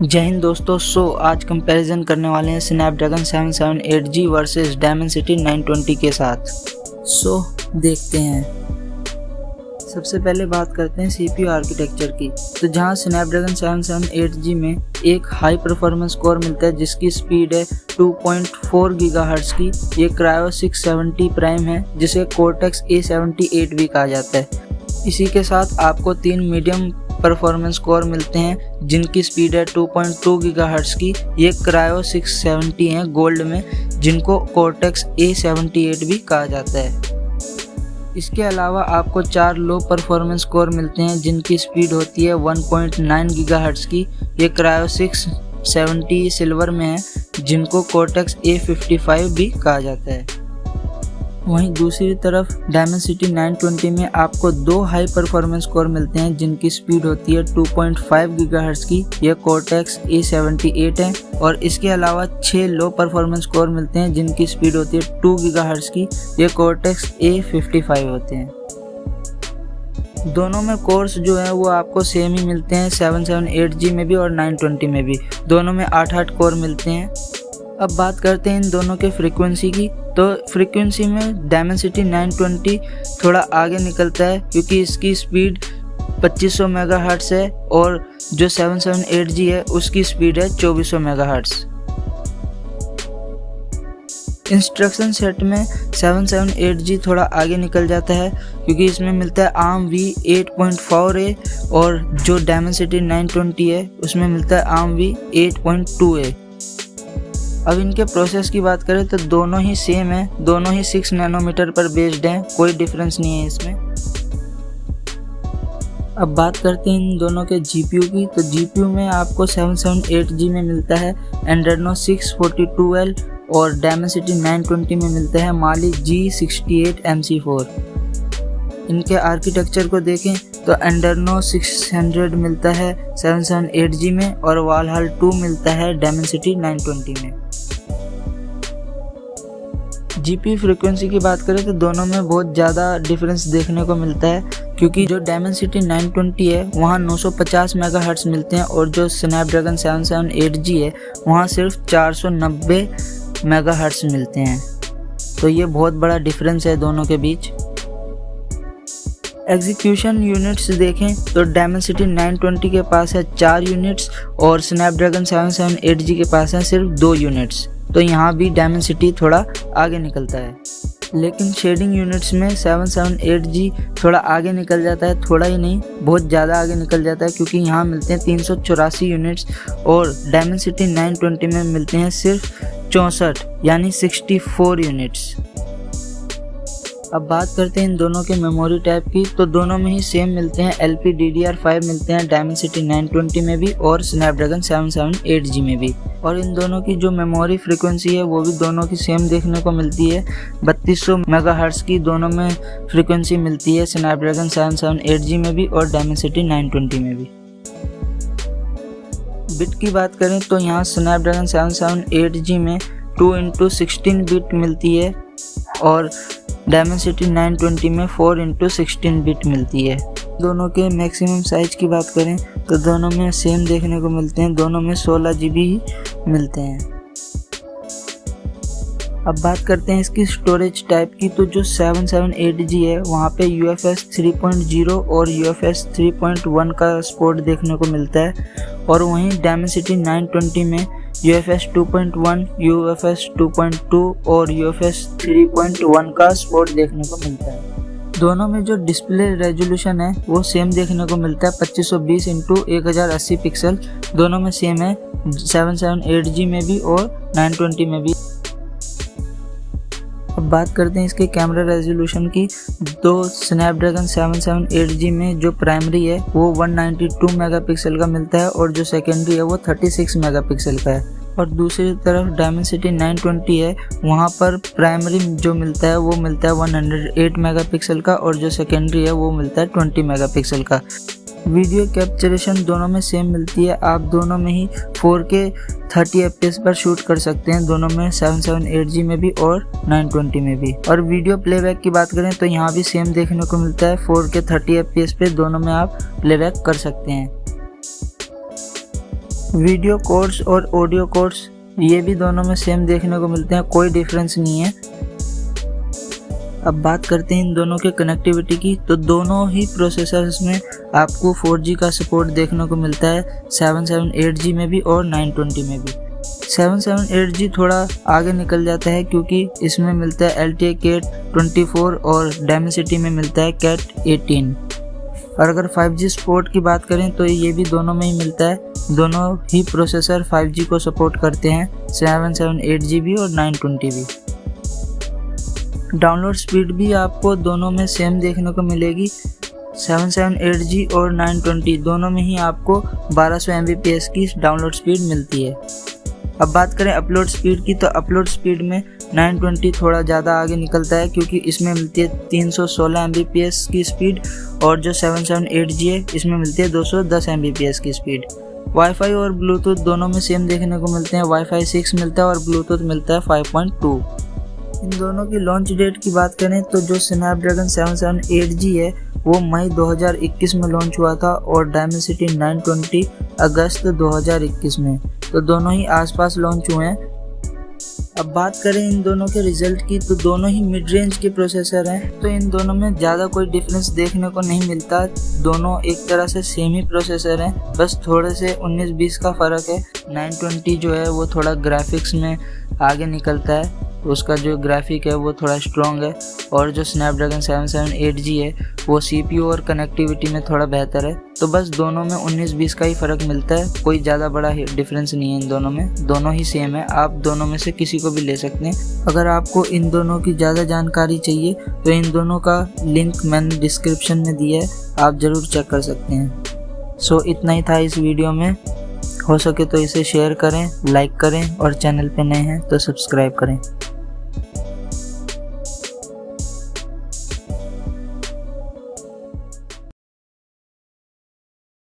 जय हिंद दोस्तों। आज कंपैरिजन करने वाले हैं स्नैपड्रैगन 778G वर्सेस डायमेंसिटी 920 के साथ। देखते हैं। सबसे पहले बात करते हैं CPU आर्किटेक्चर की। तो जहां स्नैपड्रैगन 778G में एक हाई परफॉर्मेंस कोर मिलता है जिसकी स्पीड है 2.4 गीगाहर्ट्ज़ की। ये क्रायो 670 प्राइम है जिसे कोर्टेक्स A78 भी कहा जाता है। इसी के साथ आपको 3 मीडियम परफॉर्मेंस कोर मिलते हैं जिनकी स्पीड है 2.2 गीगाहर्ट्ज़ की। ये क्रायो 670 हैं गोल्ड में, जिनको कोर्टेक्स A78 भी कहा जाता है। इसके अलावा आपको 4 लो परफॉर्मेंस कोर मिलते हैं जिनकी स्पीड होती है 1.9 गीगाहर्ट्ज़ की। ये क्रायो 670 सिल्वर में है, जिनको कोर्टेक्स A55 भी कहा जाता है। वहीं दूसरी तरफ डायमेंसिटी 920 में आपको 2 हाई परफॉर्मेंस कोर मिलते हैं जिनकी स्पीड होती है 2.5 गीगाहर्ट्ज़ की। यह कोर्टेक्स A78 है। और इसके अलावा 6 लो परफॉर्मेंस कोर मिलते हैं जिनकी स्पीड होती है 2 गीगाहर्ट्ज़ की। यह कोर्टेक्स A55 होते हैं। दोनों में कोर्स जो है वो आपको सेम ही मिलते हैं 778G में भी और 920 में भी। दोनों में 8-8 कोर मिलते हैं। अब बात करते हैं इन दोनों के फ्रीक्वेंसी की। तो फ्रीक्वेंसी में डायमेंसिटी 920 थोड़ा आगे निकलता है क्योंकि इसकी स्पीड 2500 मेगाहर्ट्ज़ है और जो 778G है उसकी स्पीड है 2400 मेगाहर्ट्ज़। इंस्ट्रक्शन सेट में 778G थोड़ा आगे निकल जाता है क्योंकि इसमें मिलता है ARMv 8.4a और जो डायमेंसिटी 920 है उसमें मिलता है ARMv 8.2a। अब इनके प्रोसेस की बात करें तो दोनों ही सेम है, दोनों ही 6 नैनोमीटर पर बेस्ड हैं, कोई डिफरेंस नहीं है इसमें। अब बात करते हैं इन दोनों के GPU की। तो GPU में आपको 778G में मिलता है Adreno 642L और डायमेंसिटी 920 में मिलता है Mali G68MC4। इनके आर्किटेक्चर को देखें तो Adreno 600 मिलता है 778G में और Valhalla 2 मिलता है डायमेंसिटी 920 में। GPU फ्रीक्वेंसी की बात करें तो दोनों में बहुत ज़्यादा डिफरेंस देखने को मिलता है क्योंकि जो डायमेंसिटी 920 है वहाँ 950 मेगाहर्ट्ज़ मिलते हैं और जो स्नैपड्रैगन 778G है वहाँ सिर्फ 490 मेगाहर्ट्ज़ मिलते हैं। तो ये बहुत बड़ा डिफरेंस है दोनों के बीच। एग्जीक्यूशन यूनिट्स देखें तो डायमेंसिटी 920 के पास है 4 यूनिट्स और स्नैपड्रैगन 778G के पास है सिर्फ 2 यूनिट्स। तो यहाँ भी डायमेंसिटी थोड़ा आगे निकलता है। लेकिन शेडिंग यूनिट्स में 778G थोड़ा आगे निकल जाता है, थोड़ा ही नहीं बहुत ज़्यादा आगे निकल जाता है क्योंकि यहाँ मिलते हैं 384 यूनिट्स और डायमेंसिटी 920 में मिलते हैं सिर्फ 64 यानी 64 यूनिट्स। अब बात करते हैं इन दोनों के मेमोरी टाइप की। तो दोनों में ही सेम मिलते हैं LPDDR5 मिलते हैं डायमेंसिटी 920 में भी और स्नैपड्रैगन 778G में भी। और इन दोनों की जो मेमोरी फ्रीक्वेंसी है वो भी दोनों की सेम देखने को मिलती है 3200 मेगाहर्ट्ज़ की। दोनों में फ्रीक्वेंसी मिलती है स्नैपड्रैगन 778G में भी और डायमेंसिटी 920 में भी। बिट की बात करें तो यहाँ स्नैपड्रैगन 778G में 2x16 बिट मिलती है और डायमेंसिटी 920 में 4x16 बिट मिलती है। दोनों के मैक्सिमम साइज की बात करें तो दोनों में सेम देखने को मिलते हैं, दोनों में 16 GB ही मिलते हैं। अब बात करते हैं इसकी स्टोरेज टाइप की। तो जो 778G है वहाँ पे UFS 3.0 और UFS 3.1 का सपोर्ट देखने को मिलता है और वहीं डायमेंसिटी 920 में UFS 2.1, UFS 2.2 और UFS 3.1 का सपोर्ट देखने को मिलता है। दोनों में जो डिस्प्ले रेजोल्यूशन है वो सेम देखने को मिलता है 2520 × 1080 पिक्सल। दोनों में सेम है 778G में भी और 920 में भी। अब बात करते हैं इसके कैमरा रेजोल्यूशन की। दो स्नैपड्रैगन 778G में जो प्राइमरी है वो 192 मेगापिक्सल का मिलता है और जो सेकेंडरी है वो 36 मेगापिक्सल का है। और दूसरी तरफ डायमेंसिटी 920 है वहाँ पर प्राइमरी जो मिलता है वो मिलता है 108 मेगापिक्सल का और जो सेकेंडरी है वो मिलता है 20 मेगापिक्सल का। वीडियो कैप्चरेशन दोनों में सेम मिलती है। आप दोनों में ही 4K 30 fps पर शूट कर सकते हैं, दोनों में 778G में भी और 920 में भी। और वीडियो प्लेबैक की बात करें तो यहाँ भी सेम देखने को मिलता है, 4K 30 fps पे दोनों में आप प्लेबैक कर सकते हैं। वीडियो कोड्स और ऑडियो कोड्स ये भी दोनों में सेम देखने को मिलते हैं, कोई डिफरेंस नहीं है। अब बात करते हैं इन दोनों के कनेक्टिविटी की। तो दोनों ही प्रोसेसर्स में आपको 4G का सपोर्ट देखने को मिलता है, 778G में भी और 920 में भी। 778G थोड़ा आगे निकल जाता है क्योंकि इसमें मिलता है LTE Cat 24 और Dimensity में मिलता है Cat 18। और अगर 5G सपोर्ट की बात करें तो ये भी दोनों में ही मिलता है। दोनों ही प्रोसेसर 5G को सपोर्ट करते हैं, 778G भी और 920 भी। डाउनलोड स्पीड भी आपको दोनों में सेम देखने को मिलेगी, 778G और 920 दोनों में ही आपको 1200 Mbps की डाउनलोड स्पीड मिलती है। अब बात करें अपलोड स्पीड की, तो अपलोड स्पीड में 920 थोड़ा ज़्यादा आगे निकलता है क्योंकि इसमें मिलती है 316 Mbps की स्पीड और जो 778G है इसमें मिलती है 210 Mbps की स्पीड। वाईफाई और ब्लूटूथ दोनों में सेम देखने को मिलते हैं, वाईफाई 6 मिलता है और ब्लूटूथ मिलता है 5.2। इन दोनों की लॉन्च डेट की बात करें तो जो स्नैपड्रैगन 778G है वो मई 2021 में लॉन्च हुआ था और Dimensity 920 अगस्त 2021 में, तो दोनों ही आसपास लॉन्च हुए हैं। अब बात करें इन दोनों के रिजल्ट की, तो दोनों ही मिड रेंज के प्रोसेसर हैं, तो इन दोनों में ज़्यादा कोई डिफरेंस देखने को नहीं मिलता। दोनों एक तरह से सेम ही प्रोसेसर हैं, बस थोड़े से 19-20 का फ़र्क है। 920 जो है वो थोड़ा ग्राफिक्स में आगे निकलता है, उसका जो ग्राफिक है वो थोड़ा स्ट्रॉन्ग है, और जो स्नैपड्रैगन 778G है वो CPU और कनेक्टिविटी में थोड़ा बेहतर है। तो बस दोनों में 19-20 का ही फ़र्क मिलता है, कोई ज़्यादा बड़ा डिफरेंस नहीं है इन दोनों में, दोनों ही सेम है। आप दोनों में से किसी को भी ले सकते हैं। अगर आपको इन दोनों की ज़्यादा जानकारी चाहिए तो इन दोनों का लिंक मैंने डिस्क्रिप्शन में दिया है, आप ज़रूर चेक कर सकते हैं। सो इतना ही था इस वीडियो में। हो सके तो इसे शेयर करें, लाइक करें और चैनल पे नए हैं तो सब्सक्राइब करें।